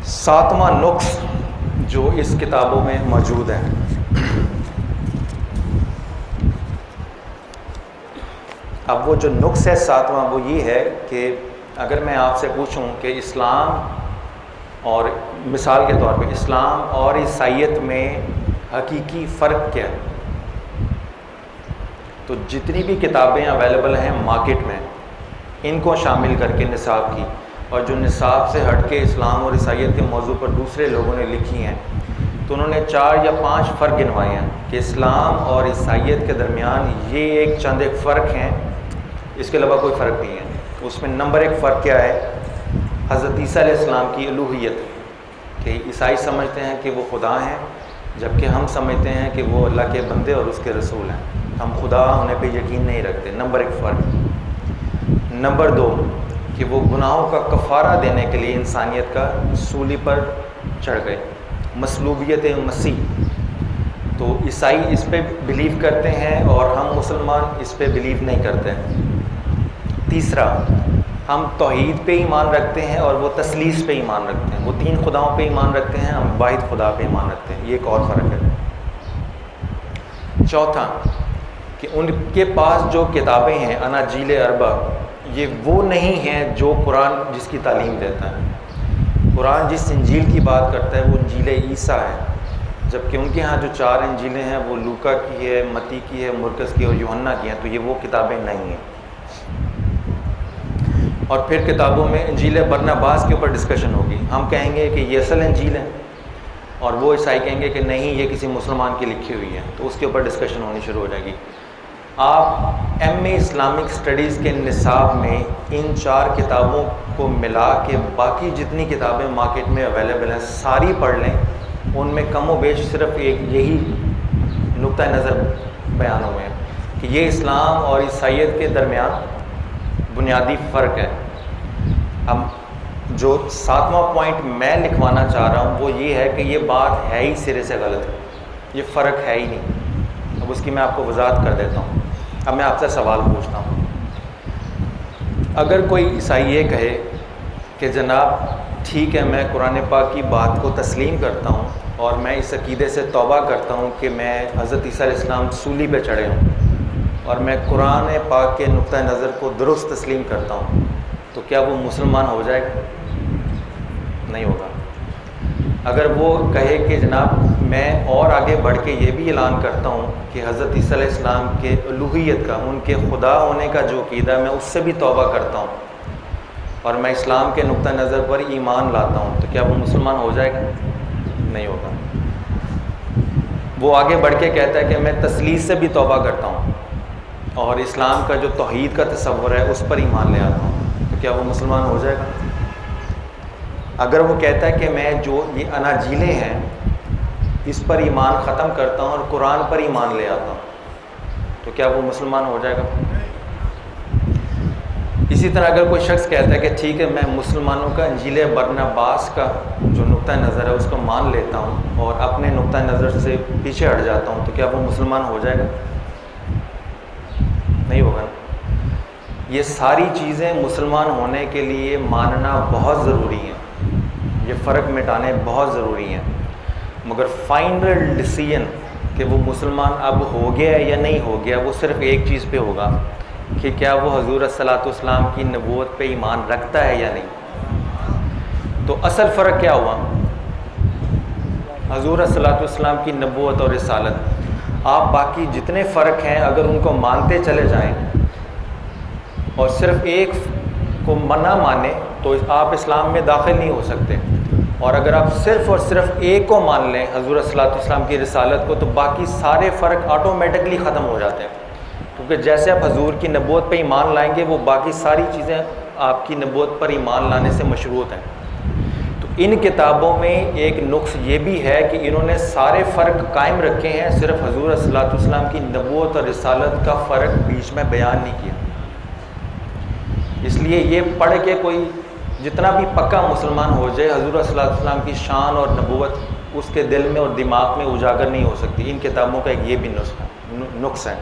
ساتواں نقص جو اس کتابوں میں موجود ہے، اب وہ جو نقص ہے ساتواں وہ یہ ہے کہ اگر میں آپ سے پوچھوں کہ اسلام اور مثال کے طور پہ اسلام اور عیسائیت میں حقیقی فرق کیا ہے، تو جتنی بھی کتابیں اویلیبل ہیں مارکیٹ میں ان کو شامل کر کے نصاب کی، اور جو نصاب سے ہٹ کے اسلام اور عیسائیت کے موضوع پر دوسرے لوگوں نے لکھی ہیں، تو انہوں نے 4 یا 5 فرق گنوائے ہیں کہ اسلام اور عیسائیت کے درمیان یہ چند فرق ہیں، اس کے علاوہ کوئی فرق نہیں ہے۔ اس میں نمبر 1 فرق کیا ہے؟ حضرت عیسیٰ علیہ السلام کی الوہیت، کہ عیسائی سمجھتے ہیں کہ وہ خدا ہیں، جبکہ ہم سمجھتے ہیں کہ وہ اللہ کے بندے اور اس کے رسول ہیں، ہم خدا ہونے پہ یقین نہیں رکھتے۔ نمبر 1 فرق۔ نمبر 2 کہ وہ گناہوں کا کفارہ دینے کے لیے انسانیت کا سولی پر چڑھ گئے، مصلوبیت مسیح۔ تو عیسائی اس پہ بلیو کرتے ہیں اور ہم مسلمان اس پہ بلیو نہیں کرتے ہیں۔ تیسرا، ہم توحید پہ ایمان رکھتے ہیں اور وہ تثلیث پہ ایمان رکھتے ہیں، وہ 3 خداؤں پہ ایمان رکھتے ہیں، ہم واحد خدا پہ ایمان رکھتے ہیں۔ یہ ایک اور فرق ہے۔ چوتھا کہ ان کے پاس جو کتابیں ہیں اناجیل اربع، یہ وہ نہیں ہیں جو قرآن جس کی تعلیم دیتا ہے۔ قرآن جس انجیل کی بات کرتا ہے وہ انجیل عیسیٰ ہے، جبکہ ان کے ہاں جو 4 انجیلیں ہیں وہ لوکا کی ہے، متی کی ہے، مرکز کی اور یوحنا کی ہیں، تو یہ وہ کتابیں نہیں ہیں۔ اور پھر کتابوں میں انجیل برناباس کے اوپر ڈسکشن ہوگی، ہم کہیں گے کہ یہ اصل انجیل ہے، اور وہ عیسائی کہیں گے کہ نہیں یہ کسی مسلمان کی لکھی ہوئی ہے، تو اس کے اوپر ڈسکشن ہونی شروع ہو جائے گی۔ آپ ایم اے اسلامک اسٹڈیز کے نصاب میں ان 4 کتابوں کو ملا کے باقی جتنی کتابیں مارکیٹ میں اویلیبل ہیں ساری پڑھ لیں، ان میں کم و بیش صرف ایک یہی نقطہ نظر بیان ہوئے ہیں کہ یہ اسلام اور عیسائیت کے درمیان بنیادی فرق ہے۔ اب جو 7واں پوائنٹ میں لکھوانا چاہ رہا ہوں وہ یہ ہے کہ یہ بات ہے ہی سرے سے غلط ہے، یہ فرق ہے ہی نہیں۔ اب اس کی میں آپ کو وضاحت کر دیتا ہوں۔ اب میں آپ سے سوال پوچھتا ہوں، اگر کوئی عیسائی یہ کہے کہ جناب ٹھیک ہے میں قرآن پاک کی بات کو تسلیم کرتا ہوں اور میں اس عقیدے سے توبہ کرتا ہوں کہ میں حضرت عیسیٰ علیہ السلام سولی پہ چڑھے ہوں اور میں قرآن پاک کے نقطہ نظر کو درست تسلیم کرتا ہوں، تو کیا وہ مسلمان ہو جائے گا؟ نہیں ہوگا۔ اگر وہ کہے کہ جناب میں اور آگے بڑھ کے یہ بھی اعلان کرتا ہوں کہ حضرت عیسیٰ علیہ السلام کے الوہیت کا، ان کے خدا ہونے کا جو عقیدہ ہے میں اس سے بھی توبہ کرتا ہوں اور میں اسلام کے نقطہ نظر پر ایمان لاتا ہوں، تو کیا وہ مسلمان ہو جائے گا؟ نہیں ہوگا۔ وہ آگے بڑھ کے کہتا ہے کہ میں تثلیث سے بھی توبہ کرتا ہوں اور اسلام کا جو توحید کا تصور ہے اس پر ایمان لے آتا ہوں، تو کیا وہ مسلمان ہو جائے گا؟ اگر وہ کہتا ہے کہ میں جو یہ اناجیلیں ہیں اس پر ایمان ختم کرتا ہوں اور قرآن پر ایمان لے آتا ہوں، تو کیا وہ مسلمان ہو جائے گا؟ اسی طرح اگر کوئی شخص کہتا ہے کہ ٹھیک ہے میں مسلمانوں کا انجیل برناباس کا جو نقطہ نظر ہے اس کو مان لیتا ہوں اور اپنے نقطہ نظر سے پیچھے ہٹ جاتا ہوں، تو کیا وہ مسلمان ہو جائے گا؟ نہیں ہوگا۔ یہ ساری چیزیں مسلمان ہونے کے لیے ماننا بہت ضروری ہیں، یہ فرق مٹانے بہت ضروری ہیں، مگر فائنل ڈیسیژن کہ وہ مسلمان اب ہو گیا ہے یا نہیں ہو گیا وہ صرف ایک چیز پہ ہوگا کہ کیا وہ حضور صلیٰ والسلام کی نبوت پہ ایمان رکھتا ہے یا نہیں۔ تو اصل فرق کیا ہوا؟ حضور صلیٰ والسلام کی نبوت اور رسالت۔ آپ باقی جتنے فرق ہیں اگر ان کو مانتے چلے جائیں اور صرف ایک کو نہ مانیں تو آپ اسلام میں داخل نہیں ہو سکتے، اور اگر آپ صرف اور صرف ایک کو مان لیں حضور صلی اللہ علیہ وسلم کی رسالت کو، تو باقی سارے فرق آٹومیٹکلی ختم ہو جاتے ہیں، کیونکہ جیسے آپ حضور کی نبوت پہ ایمان لائیں گے وہ باقی ساری چیزیں آپ کی نبوت پر ایمان لانے سے مشروط ہیں۔ تو ان کتابوں میں ایک نقص یہ بھی ہے کہ انہوں نے سارے فرق قائم رکھے ہیں، صرف حضور صلی اللہ علیہ وسلم کی نبوت اور رسالت کا فرق بیچ میں بیان نہیں کیا۔ اس لیے یہ پڑھ کے کوئی جتنا بھی پکا مسلمان ہو جائے حضور صلی اللہ علیہ وسلم کی شان اور نبوت اس کے دل میں اور دماغ میں اجاگر نہیں ہو سکتی۔ ان کتابوں کا ایک یہ بھی نقص ہے۔